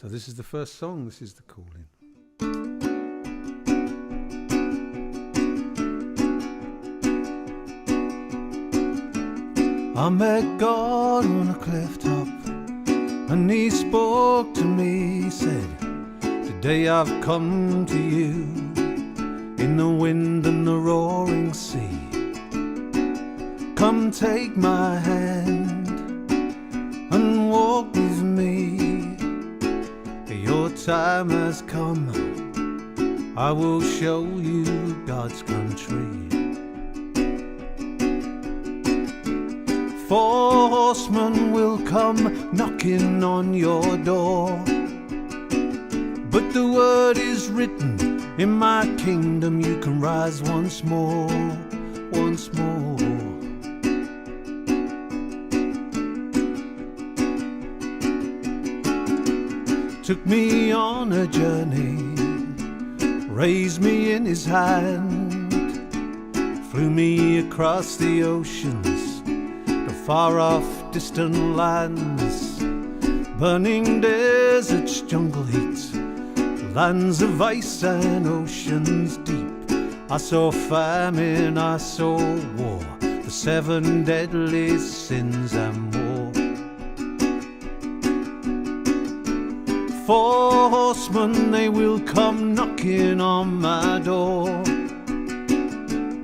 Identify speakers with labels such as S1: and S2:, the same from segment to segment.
S1: So this is the first song, this is the calling. I met God on a cliff top, and he spoke to me, he said, today I've come to you in the wind and the roaring sea. Come take my hand and walk with me. Your time has come, I will show you God's country. 4 horsemen will come knocking on your door, but the word is written, in my kingdom you can rise once more, once more. Took me on a journey, raised me in his hand, flew me across the oceans, the far off distant lands, burning deserts, jungle heat, lands of ice and oceans deep. I saw famine, I saw war, the 7 deadly sins and more. 4 horsemen, they will come knocking on my door,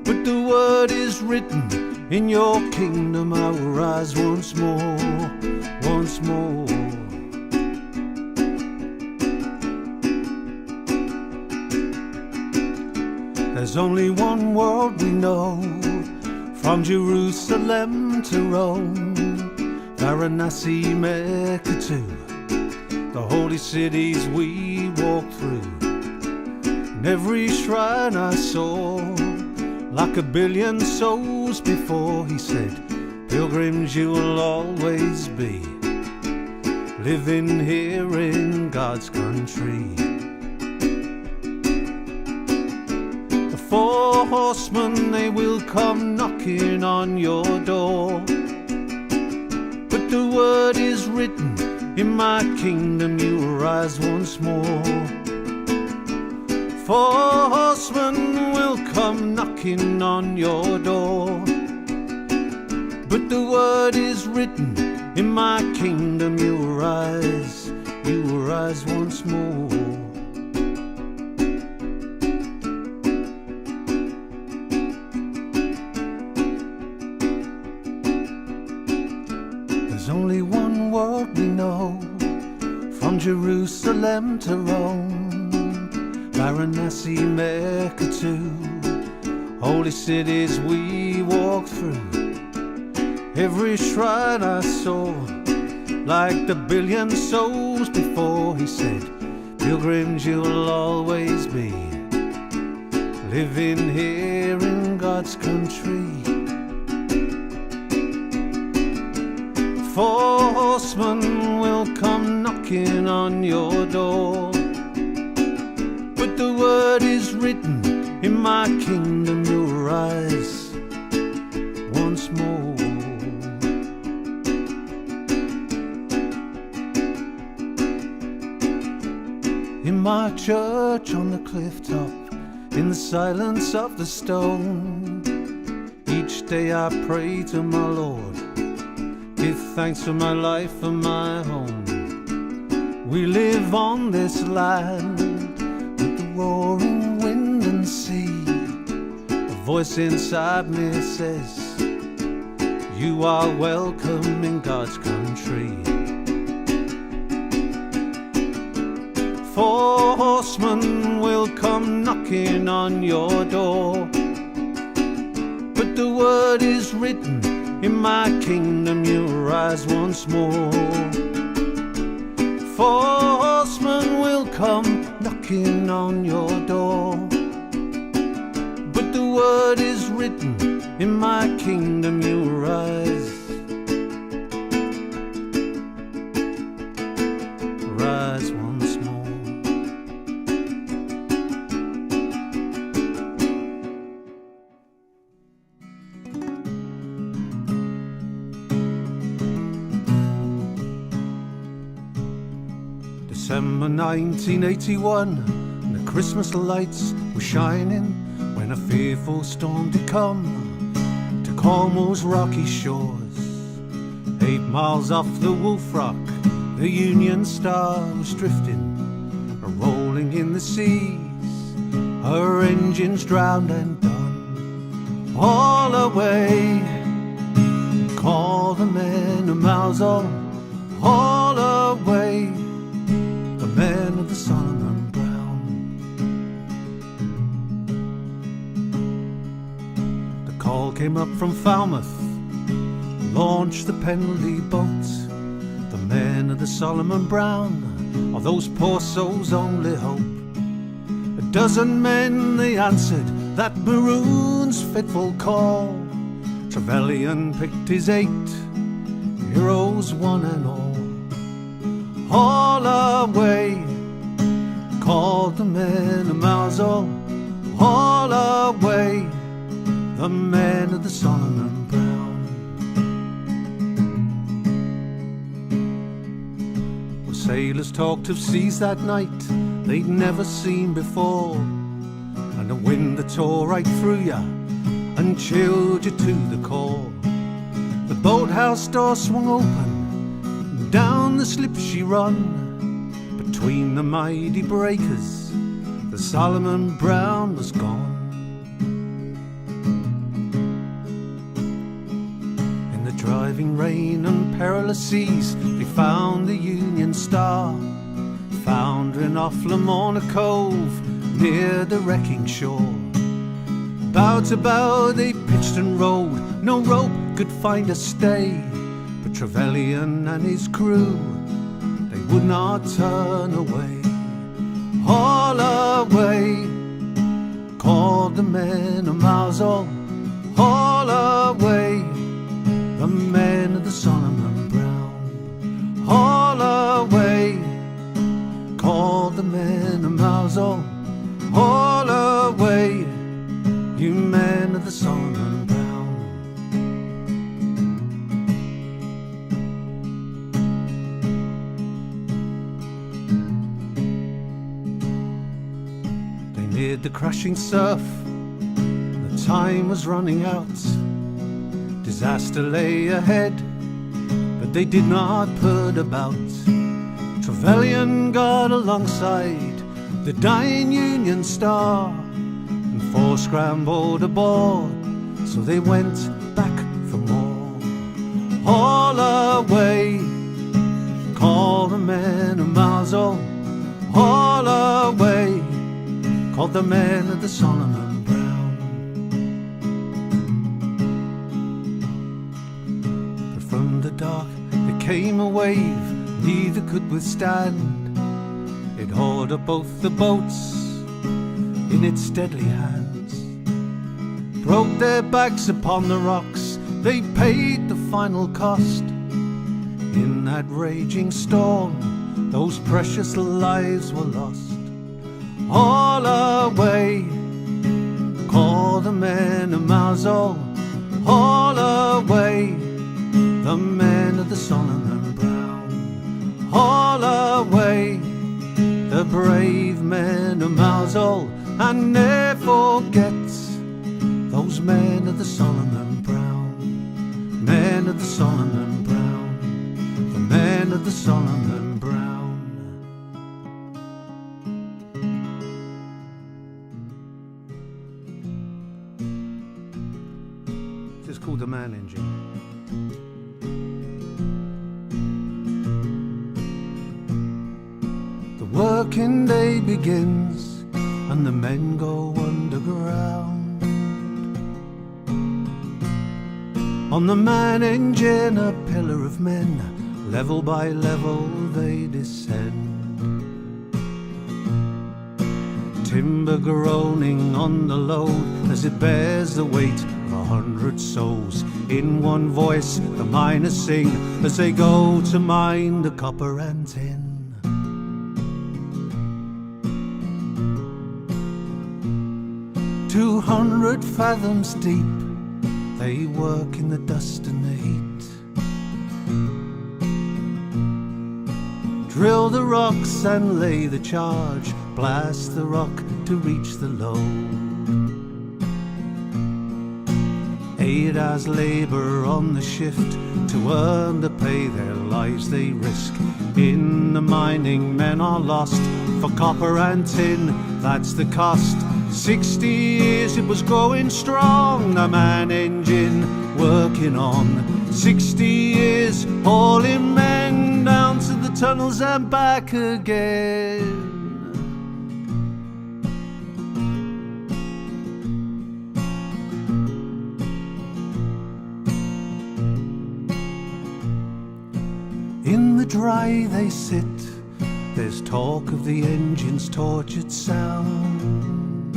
S1: but the word is written, in your kingdom I will rise once more, once more. There's only one world we know, from Jerusalem to Rome, Varanasi, Mecca too, the holy cities we walked through. And every shrine I saw, like a billion souls before, he said, pilgrims you will always be, living here in God's country. The 4 horsemen, they will come knocking on your door, but the word is written, in my kingdom you will rise once more. 4 horsemen will come knocking on your door, but the word is written, in my kingdom you will rise once more. There's only one world we know, from Jerusalem to Rome, Varanasi, Mecca too, holy cities we walk through. Every shrine I saw, like the billion souls before, he said, pilgrims you'll always be, living here in God's country. 4 horsemen will come knocking on your door, but the word is written, in my kingdom you'll rise once more. In my church on the cliff top, in the silence of the stone, each day I pray to my Lord, give thanks for my life and my home. We live on this land with the roaring wind and sea. A voice inside me says, you are welcome in God's country. 4 horsemen will come knocking on your door, but the word is written, in my kingdom you'll rise once more. 4 horsemen will come knocking on your door, but the word is written, in my kingdom you'll rise once more. December 1981, and the Christmas lights were shining when a fearful storm did come to Cornwall's rocky shores. 8 miles off the Wolf Rock, the Union Star was drifting, rolling in the seas, her engines drowned and done. All away, call the men of Mousehole, all away, the men of the Solomon Brown. The call came up from Falmouth, launched the penalty boat, the men of the Solomon Brown, of those poor souls' only hope. A dozen men, they answered that maroon's fitful call. Trevelyan picked his 8 heroes, one and all away, called the men of Mousehole, all away, the men of the Solomon Brown. Well, sailors talked of seas that night they'd never seen before, and a wind that tore right through ya and chilled you to the core. The boathouse door swung open, and down the slip she run. Between the mighty breakers, the Solomon Brown was gone. In the driving rain and perilous seas, they found the Union Star, foundering off Lamorna Cove near the wrecking shore. Bow to bow they pitched and rowed, no rope could find a stay, but Trevelyan and his crew, they would not turn away. All away, called the men of Mousehole, all away, the men of the Solomon Brown. All away, called the men of Mousehole, all away, you men of the Solomon Brown. They neared the crashing surf, the time was running out. Disaster lay ahead, but they did not put about. Trevelyan got alongside the dying Union Star, 4 scrambled aboard, so they went back for more. All away, called the men of Mousehole, all away, called the men of the Solomon Brown. But from the dark there came a wave neither could withstand. It hauled up both the boats in its deadly hands, broke their backs upon the rocks, they paid the final cost. In that raging storm, those precious lives were lost. All away, call the men of Mousehole, all away, the men of the Solomon Brown. All away, the brave men of Mousehole, and never forget those men of the Solomon Brown, men of the Solomon Brown, the men of the Solomon Brown. This is called the Man Engine. The working day begins and the men go underground. On the Man Engine, a pillar of men, level by level they descend. Timber groaning on the load as it bears the weight of 100 souls. In one voice the miners sing as they go to mine the copper and tin. 200 fathoms deep, they work in the dust and the heat, Drill the rocks and lay the charge, blast the rock to reach the load. 8 hours labour on the shift to earn the pay their lives they risk. In the mining men are lost for copper and tin, that's the cost. 60 years it was going strong, the man engine working on. 60 years hauling men down to the tunnels and back again. In the dry they sit, there's talk of the engine's tortured sound.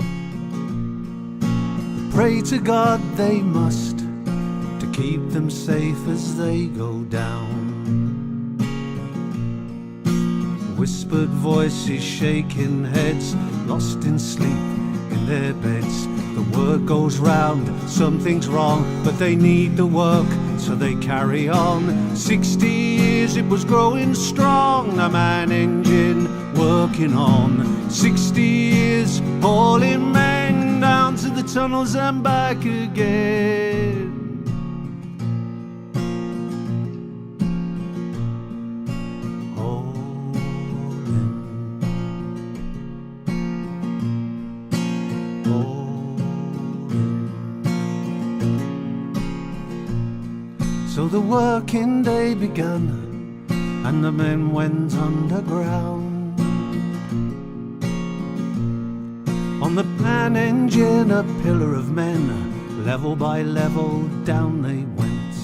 S1: Pray to God they must, to keep them safe as they go down. Whispered voices, shaking heads, lost in sleep in their beds. The word goes round, something's wrong, but they need the work, so they carry on. 60 years it was growing strong, the man engine working on. 60 years hauling men down to the tunnels and back again. So the working day began, and the men went underground. On the man engine, a pillar of men, level by level down they went.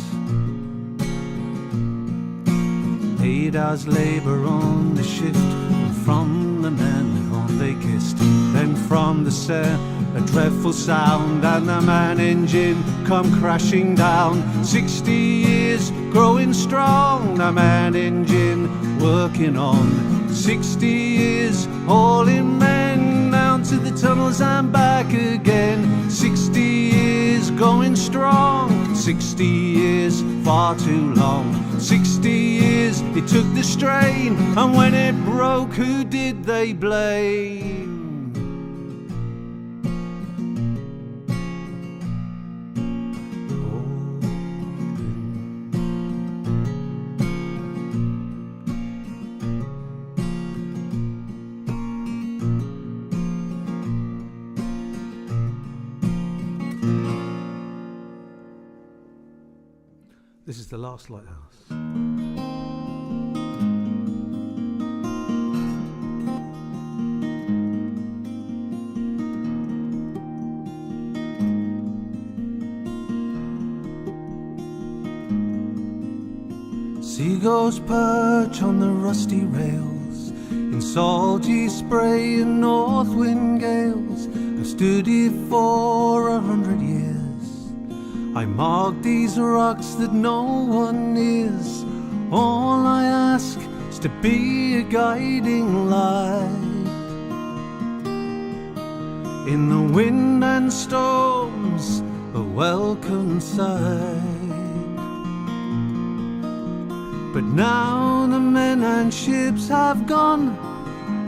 S1: 8 hours labour on the shift, and from the men home they kissed. Then from the set a dreadful sound, and the man engine come crashing down. 60 years growing strong, the man engine working on. 60 years hauling men down to the tunnels and back again. 60 years going strong, 60 years far too long. 60 years it took the strain, and when it broke, who did they blame? This is the last lighthouse. Seagulls perch on the rusty rails in salty spray and north wind gales. I've stood here for 100 years. I mark these rocks that no one nears. All I ask is to be a guiding light in the wind and storms, a welcome sight. But now the men and ships have gone,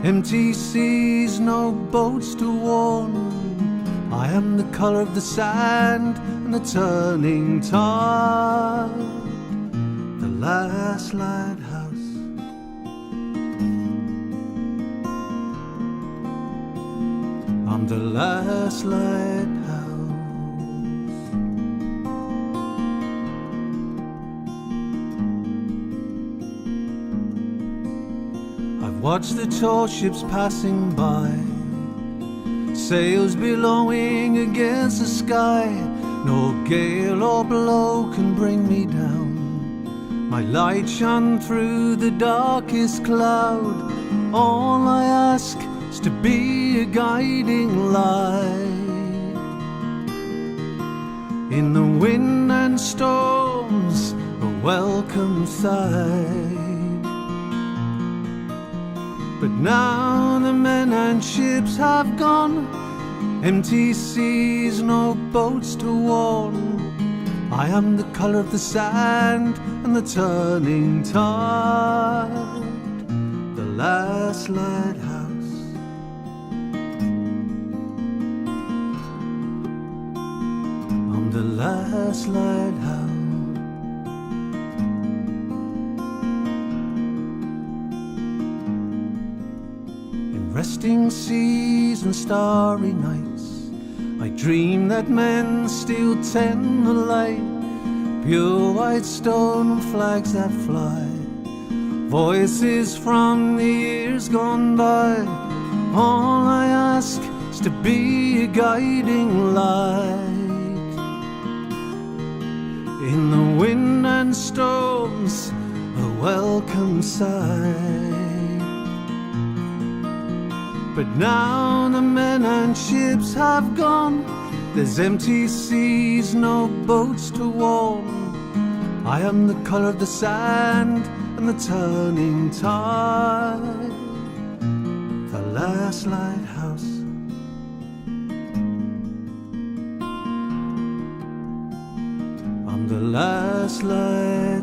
S1: empty seas, no boats to warn. I am the colour of the sand and the turning tide, the last lighthouse. I'm the last lighthouse. I've watched the tall ships passing by, sails billowing against the sky. No gale or blow can bring me down. My light shone through the darkest cloud. All I ask is to be a guiding light in the wind and storms, a welcome sight. But now the men and ships have gone, empty seas, no boats to warn. I am the colour of the sand and the turning tide, last lighthouse. I'm the last lighthouse. In resting seas and starry nights, I dream that men still tend the light, pure white stone flags that fly, voices from the years gone by. All I ask is to be a guiding light. In the wind and storms, a welcome sight. But now the men and ships have gone, there's empty seas, no boats to warn. I am the colour of the sand and the turning tide, the last lighthouse. I'm the last lighthouse.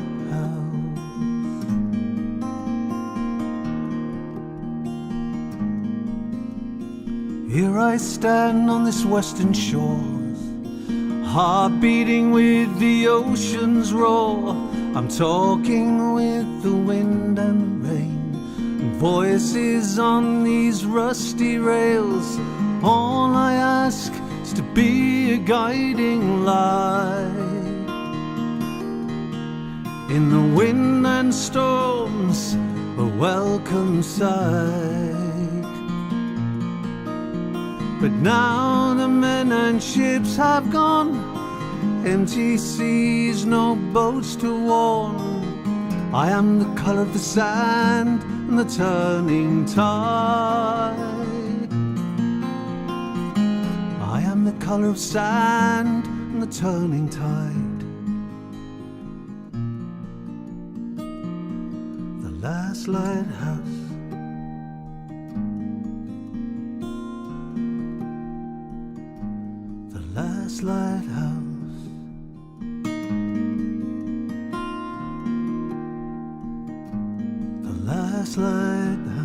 S1: Here I stand on this western shores, heart beating with the ocean's roar. I'm talking with the wind and rain, and voices on these rusty rails. All I ask is to be a guiding light. In the wind and storms, a welcome sight. But now the men and ships have gone, empty seas, no boats to warn. I am the colour of the sand and the turning tide. I am the colour of sand and the turning tide. The last lighthouse. Last lighthouse. The last lighthouse.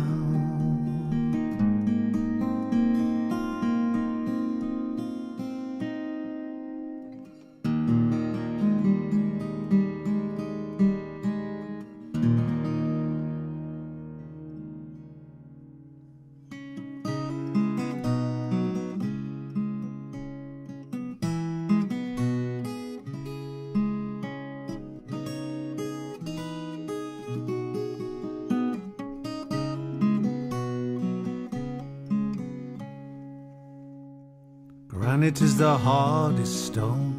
S1: Granite is the hardest stone.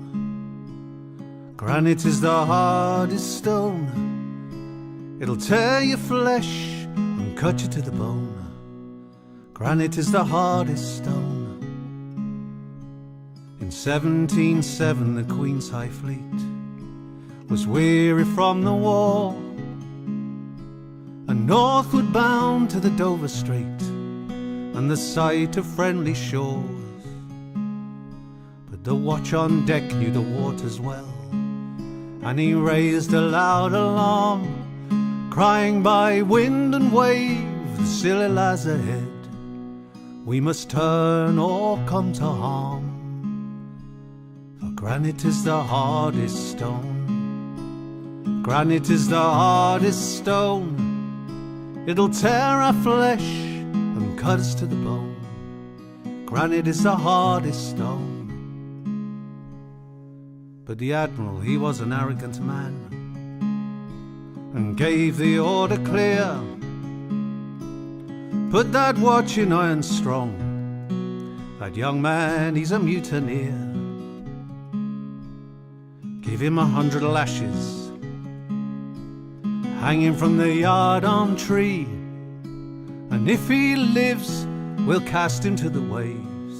S1: Granite is the hardest stone. It'll tear your flesh and cut you to the bone. Granite is the hardest stone. In 1707 the Queen's High Fleet was weary from the war, and northward bound to the Dover Strait and the sight of friendly shores. The watch on deck knew the waters well, and he raised a loud alarm, crying by wind and wave, the silly lads ahead, we must turn or come to harm. For granite is the hardest stone. Granite is the hardest stone. It'll tear our flesh and cut us to the bone. Granite is the hardest stone. But the Admiral, he was an arrogant man, and gave the order clear, put that watch in iron strong, that young man, he's a mutineer. Give him 100 lashes, hang him from the yardarm tree, and if he lives, we'll cast him to the waves,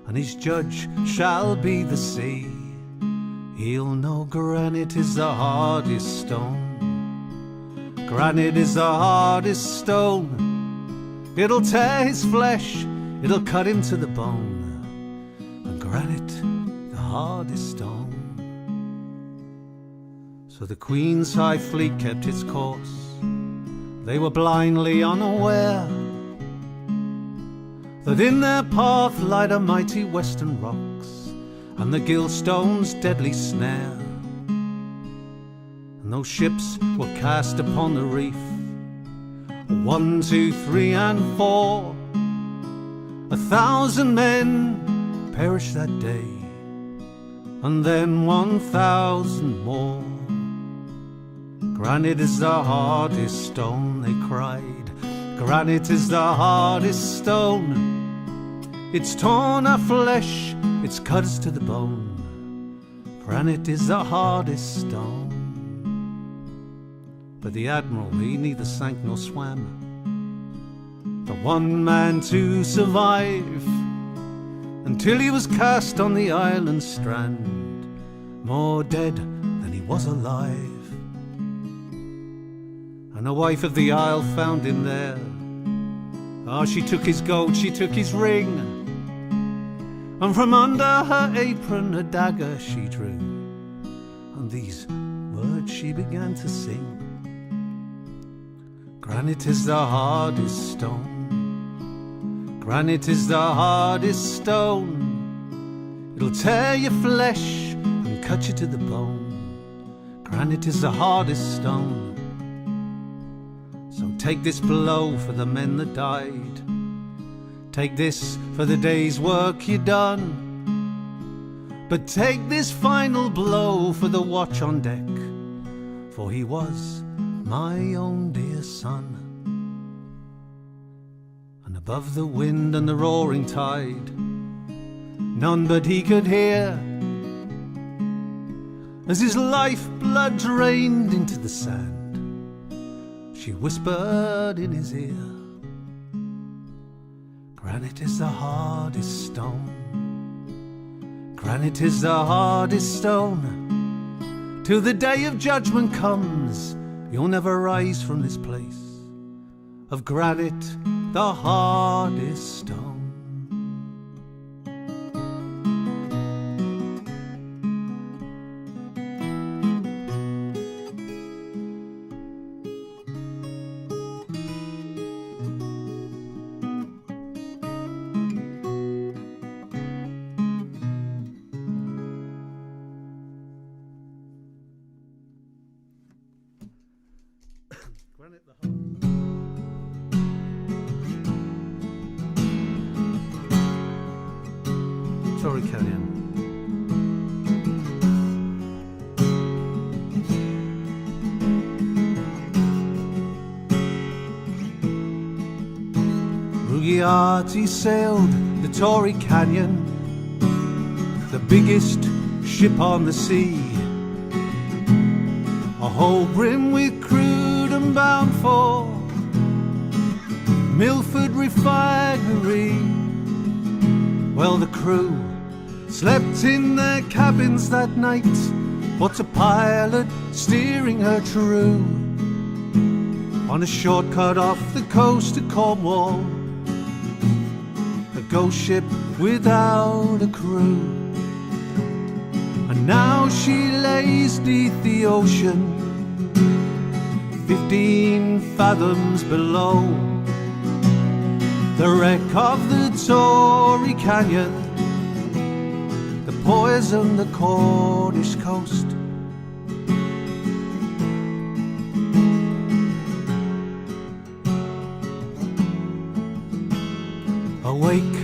S1: and his judge shall be the sea. He'll know granite is the hardest stone. Granite is the hardest stone. It'll tear his flesh, it'll cut him to the bone. And granite, the hardest stone. So the Queen's High Fleet kept its course, They were blindly unaware that in their path lie the mighty western rocks and the Gilstone's deadly snare. And those ships were cast upon the reef, 1, 2, 3, and 4. 1,000 men perished that day, and then 1,000 more. Granite is the hardest stone, they cried. Granite is the hardest stone. It's torn our flesh, it's cut us to the bone. Granite is the hardest stone. But the Admiral, he neither sank nor swam, the one man to survive, until he was cast on the island strand, more dead than he was alive. And the wife of the isle found him there. Oh, she took his gold, she took his ring, and from under her apron a dagger she drew, and these words she began to sing. Granite is the hardest stone. Granite is the hardest stone. It'll tear your flesh and cut you to the bone. Granite is the hardest stone. So take this blow for the men that died. Take this for the day's work you done. But take this final blow for the watch on deck, for he was my own dear son. And above the wind and the roaring tide, none but he could hear, as his life blood drained into the sand, she whispered in his ear, granite is the hardest stone. Granite is the hardest stone. Till the day of judgment comes, you'll never rise from this place of granite, the hardest stone. Granite the Tory Canyon. Rugiati sailed the Tory Canyon, the biggest ship on the sea, a whole brim with crude and bound for Milford Refinery. Well, the crew slept in their cabins that night, what's a pilot steering her true on a shortcut off the coast of Cornwall, a ghost ship without a crew. And now she lays 'neath the ocean, 15 fathoms below the wreck of the Tory Canyon, the poison, the Cornish coast. Awake,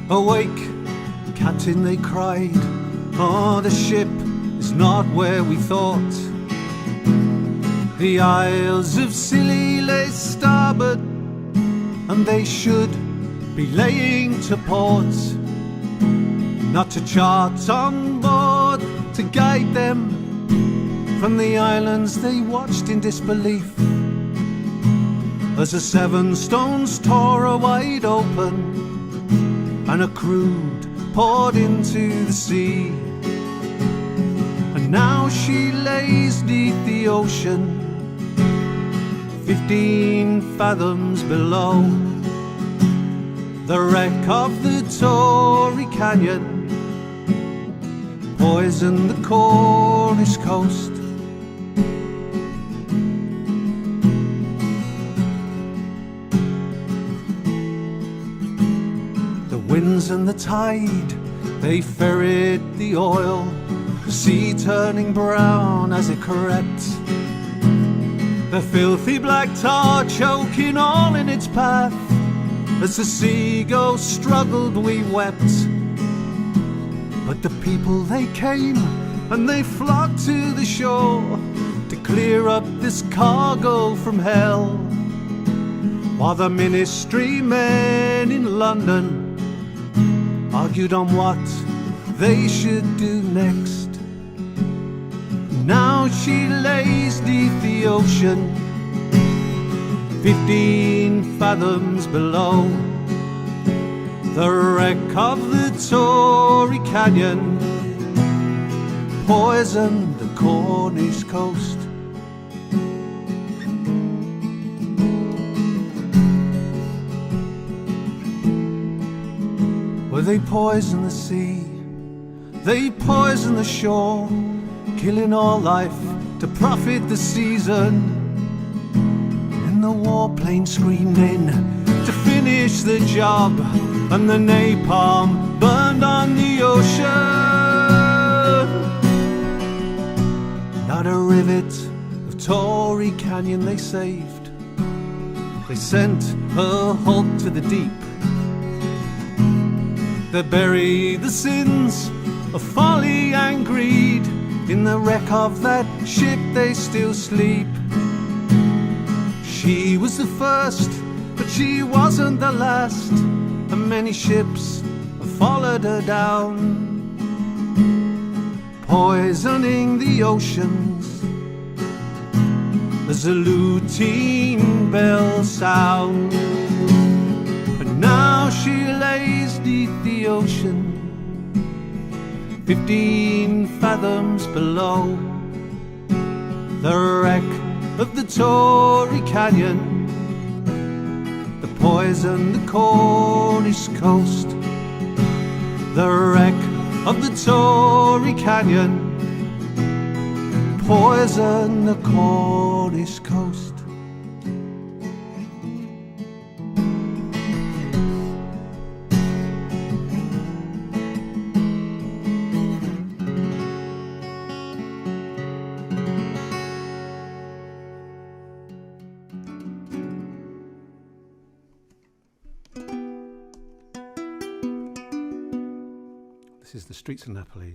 S1: awake, Captain, they cried. Oh, the ship is not where we thought. The Isles of Scilly lay starboard, and they should be laying to port, not to chart on board to guide them. From the islands they watched in disbelief as the seven stones tore wide open and a crude poured into the sea. And now she lays 'neath the ocean, 15 fathoms below the wreck of the Tory Canyon, poisoned the Cornish coast. and the tide, they ferried the oil, the sea turning brown as it crept. The filthy black tar choking all in its path. As the seagulls struggled we wept. But the people they came and they flocked to the shore to clear up this cargo from hell. While the ministry men in London argued on what they should do next. Now she lays deep the ocean, 15 fathoms below. The wreck of the Tory Canyon poisoned the Cornish coast. Where they poison the sea, they poison the shore, killing all life to profit the season. And the warplane screamed in to finish the job, and the napalm burned on the ocean. Not a rivet of Tory Canyon they saved. They sent her hulk to the deep. They buried the sins of folly and greed. In the wreck of that ship they still sleep. She was the first, but she wasn't the last, and many ships followed her down, poisoning the oceans as the lutein bells sound. But now she lays deep the ocean, 15 fathoms below. The wreck of the Tory Canyon, the poison the Cornish coast. The wreck of the Tory Canyon, poison the Cornish coast. This is the streets of Napoli.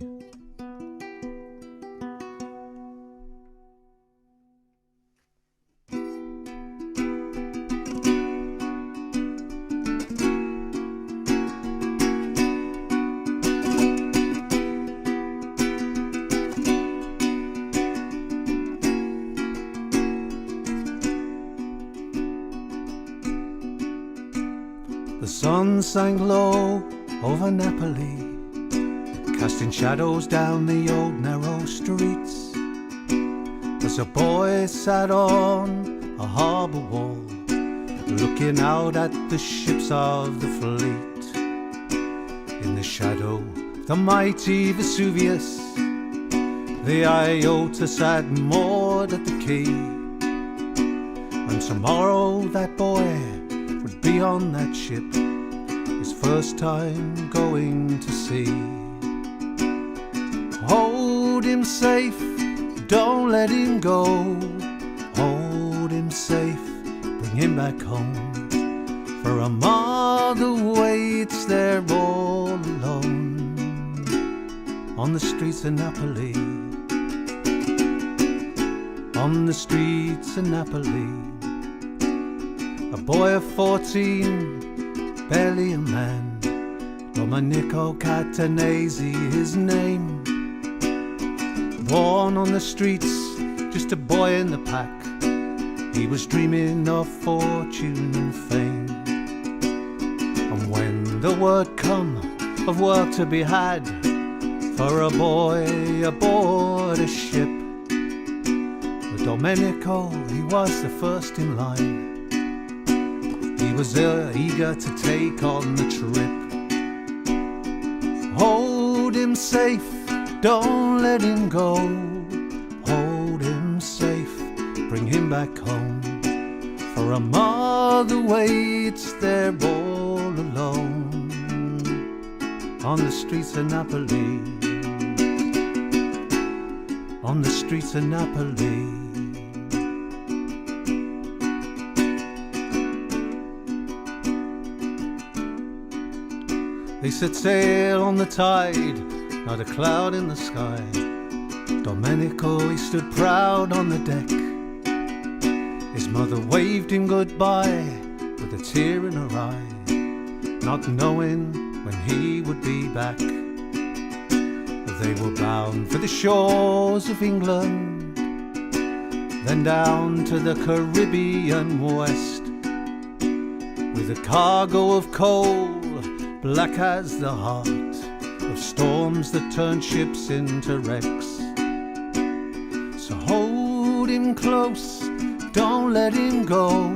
S1: The sun sank low over Napoli, casting shadows down the old narrow streets, as a boy sat on a harbour wall, looking out at the ships of the fleet. In the shadow of the mighty Vesuvius, the Iota sat moored at the quay, and tomorrow that boy would be on that ship, his first time going to sea. Hold him safe, don't let him go. Hold him safe, bring him back home. For a mother waits there all alone on the streets of Napoli. On the streets of Napoli, a boy of 14, barely a man, Domenico Catanese his name. Born on the streets, just a boy in the pack, he was dreaming of fortune and fame. And when the word come of work to be had for a boy aboard a ship, with Domenico he was the first in line. He was eager to take on the trip. Hold him safe, don't let him go. Hold him safe, bring him back home. For a mother waits there all alone. on the streets of Napoli, on the streets of Napoli. They set sail on the tide, not a cloud in the sky. Domenico, he stood proud on the deck. His mother waved him goodbye with a tear in her eye, not knowing when he would be back. They were bound for the shores of England, then down to the Caribbean west, with a cargo of coal black as the heart of storms that turn ships into wrecks. So hold him close, don't let him go.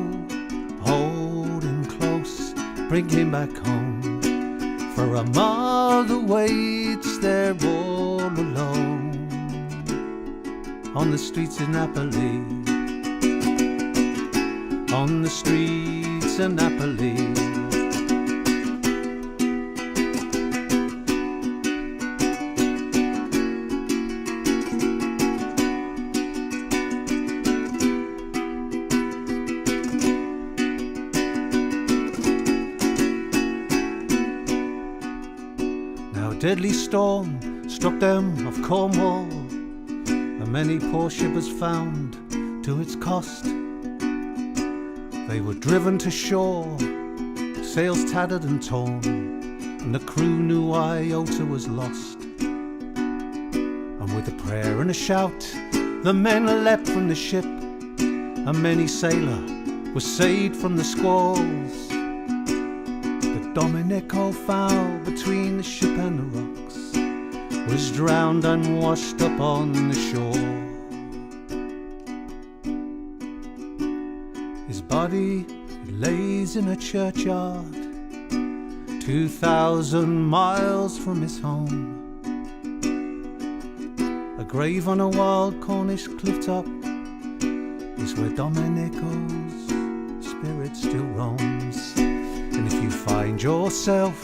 S1: Hold him close, bring him back home, for a mother waits there all alone on the streets of Napoli, on the streets of Napoli. Deadly storm struck them off Cornwall, and many poor ship was found to its cost. They were driven to shore, sails tattered and torn, and the crew knew iota was lost. And with a prayer and a shout, the men leapt from the ship, and many sailor was saved from the squalls. Domenico foul between the ship and the rocks, was drowned and washed up on the shore. His body lays in a churchyard 2,000 miles from his home. A grave on a wild Cornish cliff top is where Domenico's spirit still roams. And if you find yourself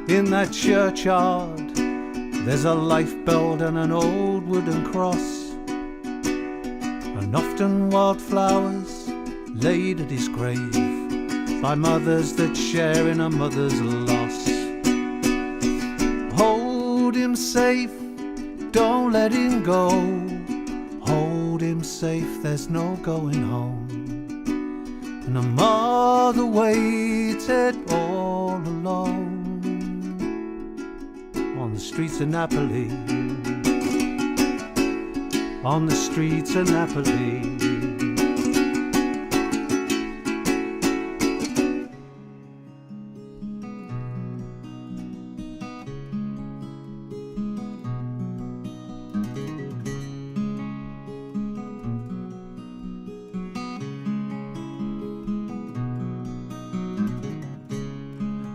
S1: in that churchyard, there's a lifebelt and an old wooden cross, and often wildflowers laid at his grave by mothers that share in a mother's loss. Hold him safe, don't let him go. Hold him safe, there's no going home. And a mother waited all alone on the streets of Napoli, on the streets of Napoli.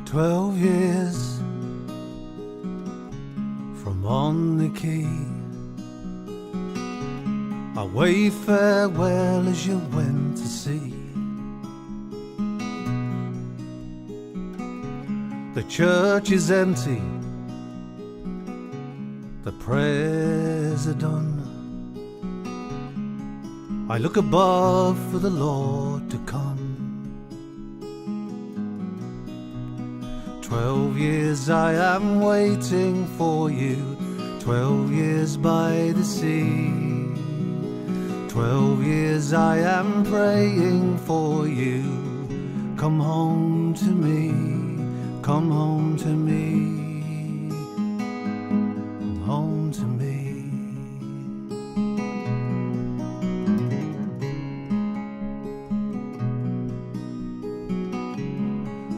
S1: 12 years from on the quay, I waved farewell as you went to sea. The church is empty, the prayers are done. I look above for the Lord to come. 12 years I am waiting for you, 12 years by the sea. 12 years I am praying for you. Come home to me, come home to me, come home to me.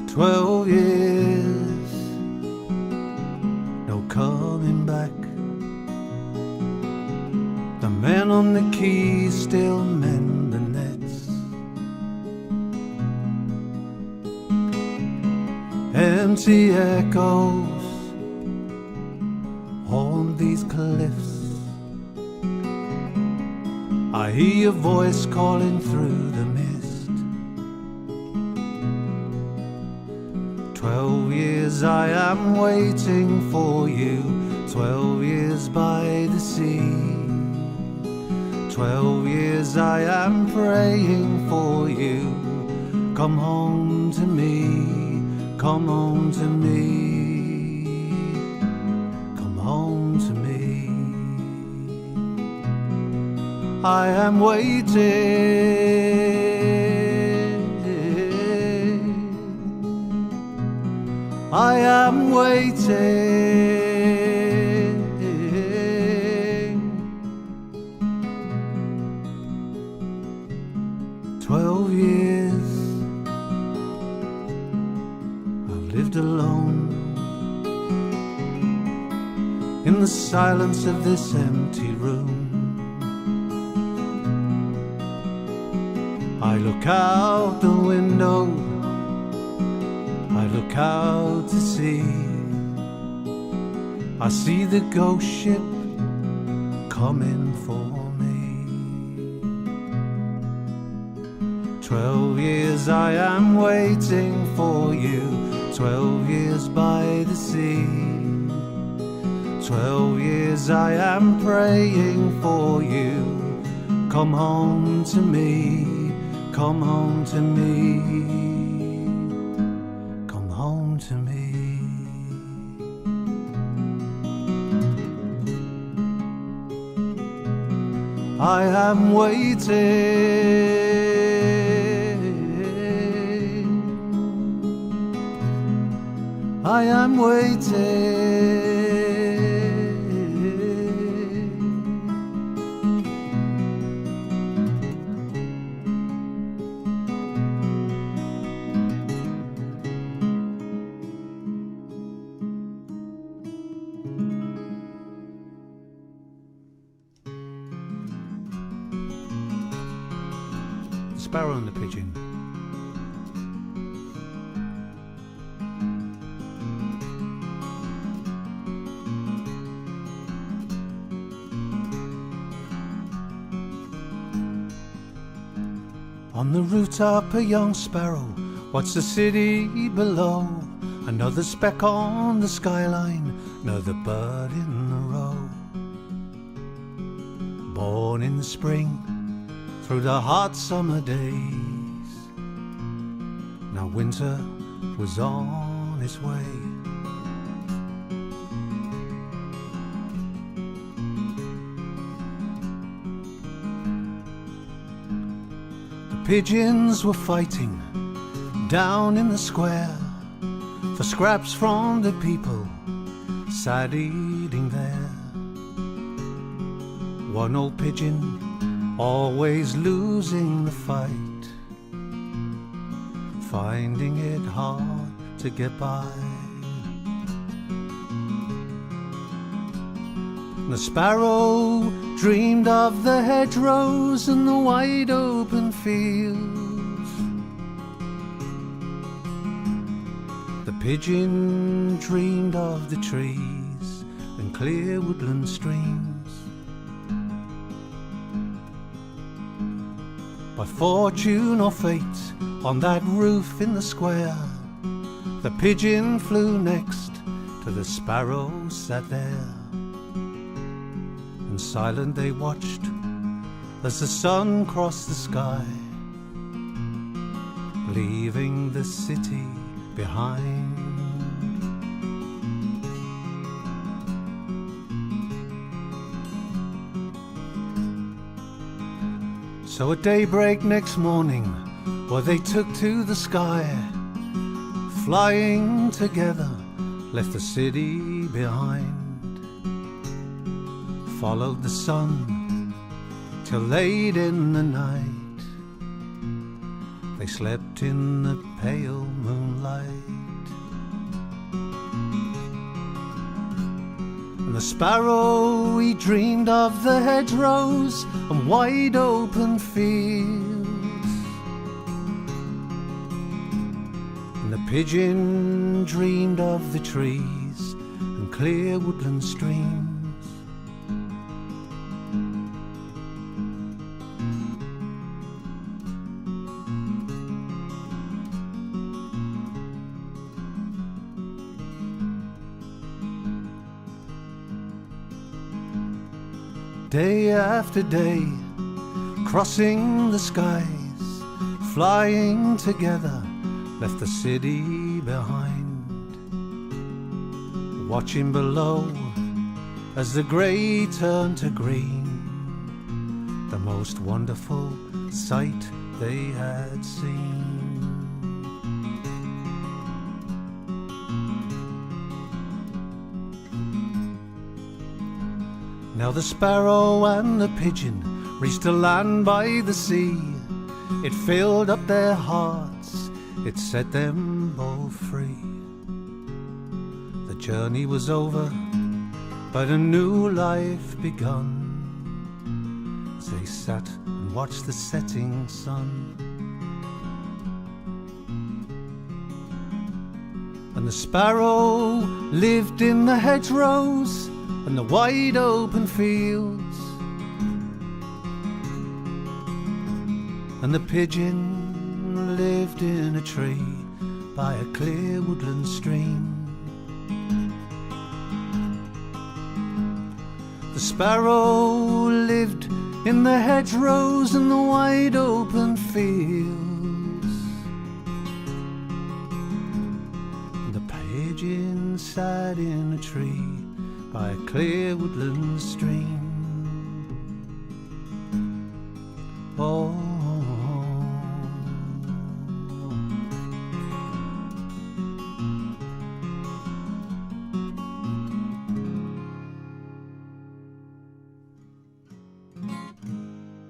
S1: 12 years, no coming back. The men on the quay still mend the nets. Empty echoes haunt these cliffs. I hear your voice calling through the mist. 12 12 years I am waiting for you, 12 years by the sea. 12 years I am praying for you. Come home to me, come home to me, come home to me. I am waiting, I am waiting. 12 years I've lived alone in the silence of this empty room. I look out the window, I look out to sea. I see the ghost ship coming for me. 12 years I am waiting for you, 12 years by the sea. 12 years I am praying for you. Come home to me, come home to me, come home to me. I am waiting, I am waiting. The Sparrow and the Pigeon. On the rooftop a young sparrow watched the city below. Another speck on the skyline, another bird in a row. Born in the spring, through the hot summer days, now winter was on its way. Pigeons were fighting down in the square for scraps from the people sat eating there. One old pigeon always losing the fight, finding it hard to get by. The sparrow dreamed of the hedgerows and the wide open fields. The pigeon dreamed of the trees and clear woodland streams. By fortune or fate, on that roof in the square, the pigeon flew next to the sparrow sat there. And silent they watched as the sun crossed the sky, leaving the city behind. So at daybreak next morning, well, they took to the sky, flying together, left the city behind. Followed the sun till late in the night. They slept in the pale moonlight. And the sparrow, he dreamed of the hedgerows and wide open fields. And the pigeon dreamed of the trees and clear woodland streams. day after day, crossing the skies, flying together, left the city behind. Watching below as the grey turned to green, the most wonderful sight they had seen. Now the sparrow and the pigeon reached a land by the sea. It filled up their hearts, it set them both free. The journey was over, but a new life begun, as they sat and watched the setting sun. And the sparrow lived in the hedgerows and the wide open fields, and the pigeon lived in a tree by a clear woodland stream. The sparrow lived in the hedgerows and the wide open fields, and the pigeon sat in a tree by a clear woodland stream. Oh,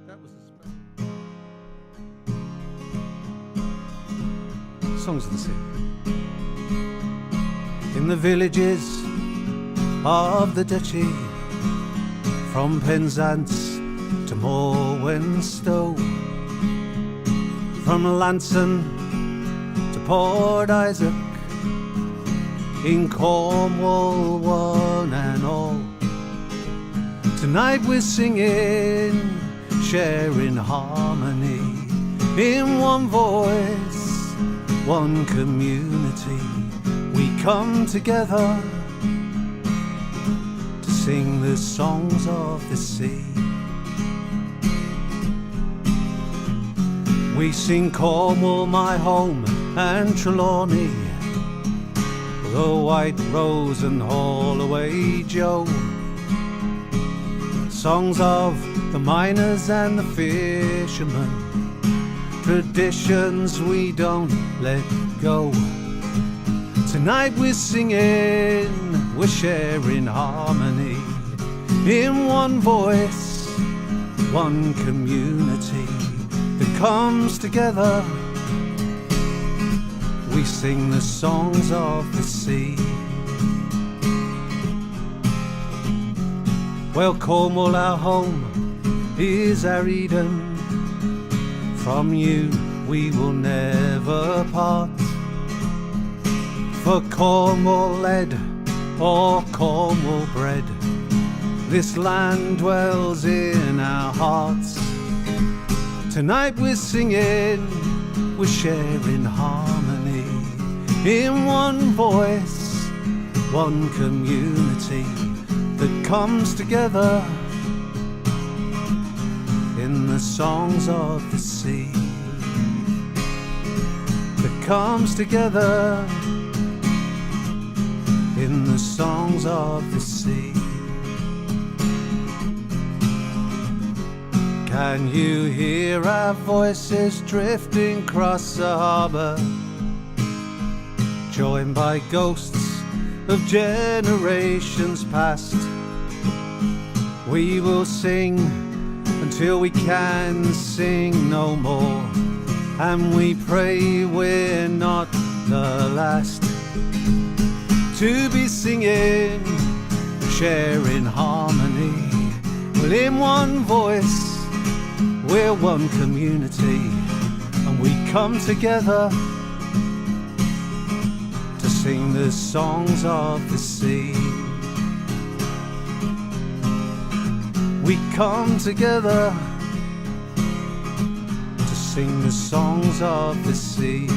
S1: that was the sparrow. Songs of the Sea. In the villages of the duchy, from Penzance to Morwenstow, from Lanson to Port Isaac, in Cornwall one and all, tonight we're singing, sharing harmony, in one voice, one community. We come together sing the songs of the sea. We sing Cornwall, my home, and Trelawney, the White Rose and Holloway Joe. Songs of the miners and the fishermen, traditions we don't let go. Tonight we're singing, we're sharing harmony, in one voice, one community that comes together. We sing the songs of the sea. Well, Cornwall, our home, is our Eden. From you we will never part. For Cornwall lead or Cornwall bread, this land dwells in our hearts. Tonight we're singing, we're sharing harmony, in one voice, one community that comes together in the songs of the sea, that comes together in the songs of the sea. Can you hear our voices drifting across the harbour, joined by ghosts of generations past? We will sing until we can sing no more, and we pray we're not the last to be singing, sharing harmony. Well, in one voice, we're one community, and we come together to sing the songs of the sea. We come together to sing the songs of the sea.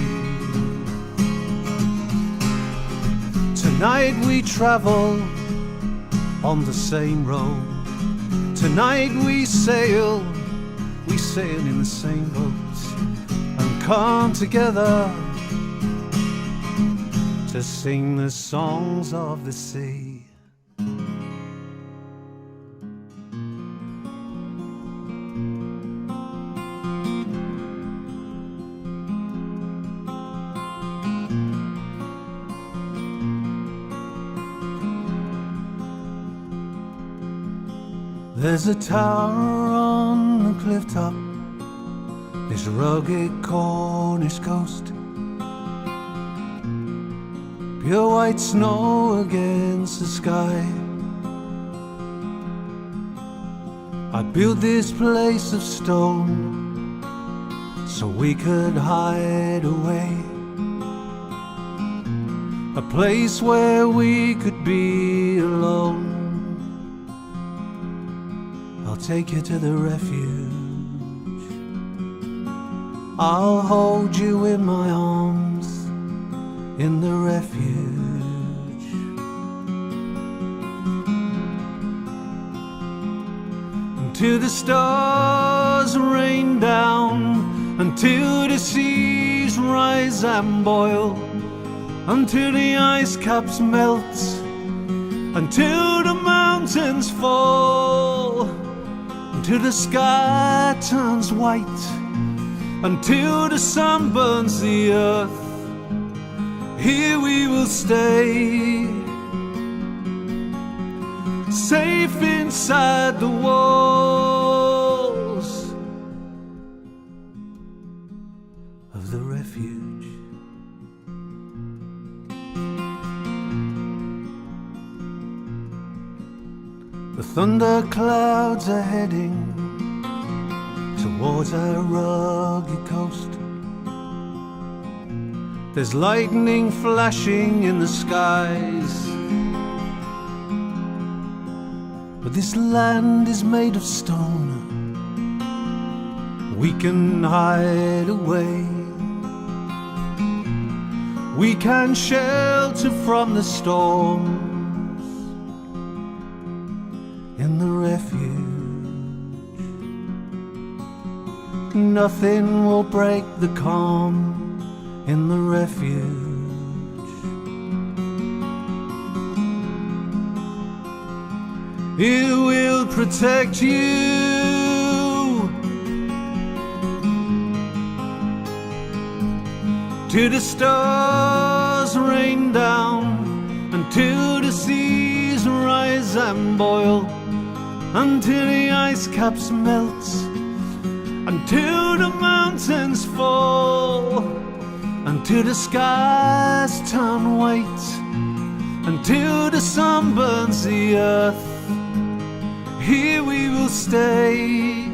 S1: Tonight we travel on the same road, Tonight we sail in the same boat and come together to sing the songs of the sea. There's a tower on the cliff top, this rugged Cornish coast, pure white snow against the sky. I built this place of stone so we could hide away, a place where we could be alone. I'll take you to the refuge, I'll hold you in my arms in the refuge. Until the stars rain down, until the seas rise and boil, until the ice caps melt, until the mountains fall, until the sky turns white, until the sun burns the earth, here we will stay, safe inside the walls of the refuge. The thunder clouds are heading towards our rugged coast. There's lightning flashing in the skies, but this land is made of stone. We can hide away, we can shelter from the storms in the refuge. Nothing will break the calm in the refuge. It will protect you till the stars rain down, until the seas rise and boil, until the ice caps melt, until the mountains fall, until the skies turn white, until the sun burns the earth, here we will stay,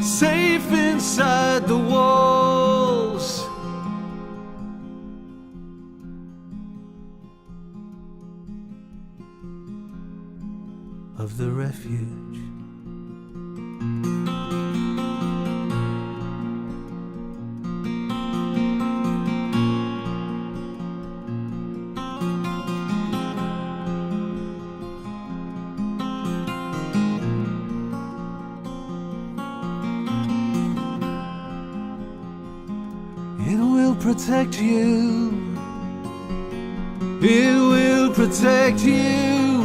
S1: safe inside the walls of the refuge. It will protect you, it will protect you,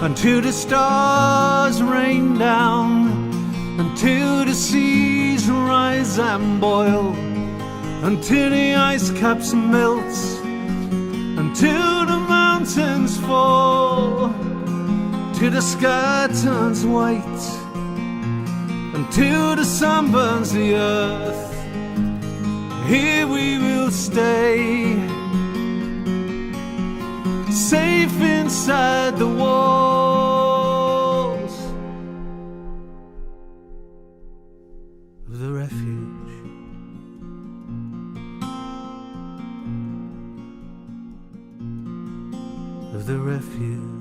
S1: until the stars rain down, until the seas rise and boil, until the ice caps melt, until the mountains fall, till the sky turns white, until the sun burns the earth, here we will stay, safe inside the walls of the refuge. Of the refuge.